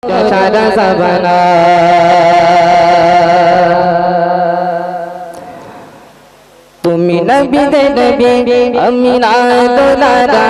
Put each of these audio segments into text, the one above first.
সারা জামানা তুমি নবী দে নবী আমি না দুলারা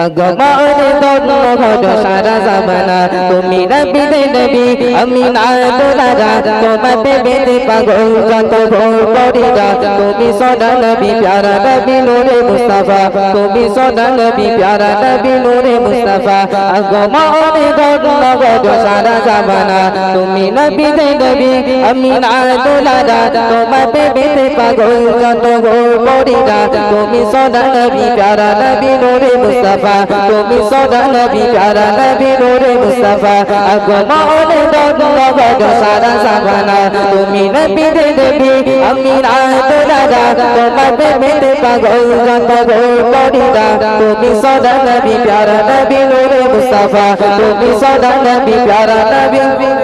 আগমানে ধন্যবাদ সারা জামানা তুমি নবী দে নবী আমি না দুলারা তোমাতে বেদে পাগল যত ভোর করিরা তুমি সদা নবী প্যারা নবী নূরে মুস্তাফা তুমি সদা নবী প্যারা নবী নূরে মুস্তাফা আগমানে ধন্যবাদ সারা জামানা তুমি নবী দে নবী আমি না দুলারা তোমাতে বেদে পাগল যত ভোর করিরা তুমি সদা নবী প্যারা নবী নূরে মুস্তাফা তুমি সদা নবী প্যারা নবী নূরে মুস্তাফা আগমনে ধন্যবাদ সারা জামানা তুমি নবী দে নবী আমি না দুলারা তোমাতে বেদে পাগল যত ভোর করিরা তুমি সদা নবী প্যারা নবী নূরে মুস্তাফা তুমি সদা নবী প্যারা নবী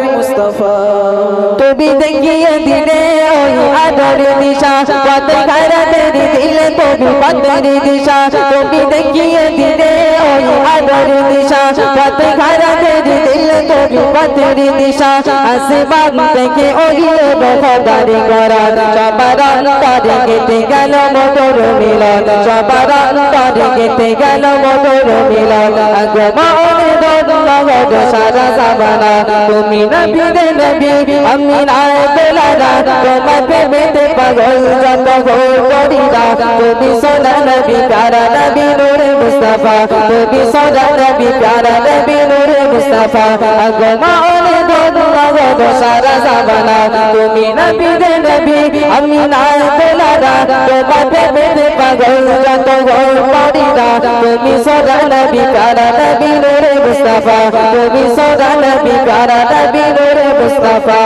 মুস্তাফা তুমি দেখিয়ে দিলে ওই আদর দিশা কত খারাতের দিলে তুমি পথের দিশা তুমি দেখিয়ে দিলে ওই আদর দিশা কত খারাতের দিলে তুমি পথের দিশা আসবাব থেকে ওই বফাদারি করা সবার অন্তরে কেটে গেল মধুর মিলন সবার অন্তরে কেটে গেল মধুর মিলন আগমনে ধন্যবাদ সারা জামানা তুমি নবী দে নবী আমি না দুলারা তোমাতে বেদে পাগল যত ভোর করিরা তুমি সদা নবী প্যারা নবী নূরে মুস্তাফা তুমি সদা নবী প্যারা নবী নূরে মুস্তাফা আগমনে ধন্যবাদ সারা জামানা তুমি নবী দে নবী আমি না দুলারা তোমাতে বেদে পাগল যত ভোর করিরা তুমি সদা নবী প্যারা নবী নূরে মুস্তাফা তুমি সদা নবী প্যারা নবী নূরে মুস্তাফা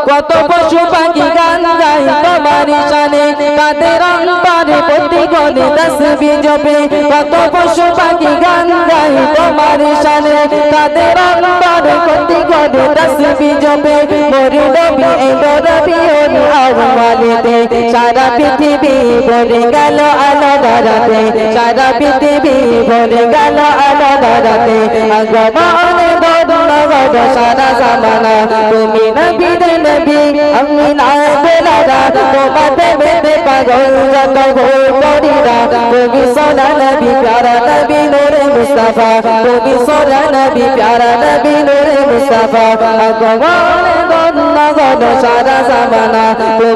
কত পশু পাখি গান গাই তোমার শানে কাদের অন্তরে প্রতিক্ষণে তাসবিহ জপে কত পশু পাখি গান গাই তোমার শানে কাদের অন্তরে প্রতিক্ষণে তাসবিহ জপে মোর নবী এলো রবিউল আউয়ালেতে সারা পৃথিবী ভরে গেল আলো ধারাতে সারা পৃথিবী ভরে গেল আলো ধারাতে আগমনে ধন্যবাদ সারা জামানা তুমি নবী দে নবী আমি না দুলারা তোমাতে বেদে পাগল যত ভোর করিরা তুমি সদা নবী প্যারা নবী নূরে মুস্তাফা তুমি সদা নবী প্যারা নবী নূরে মুস্তাফা আগমনে ধন্যবাদ সারা জামানা।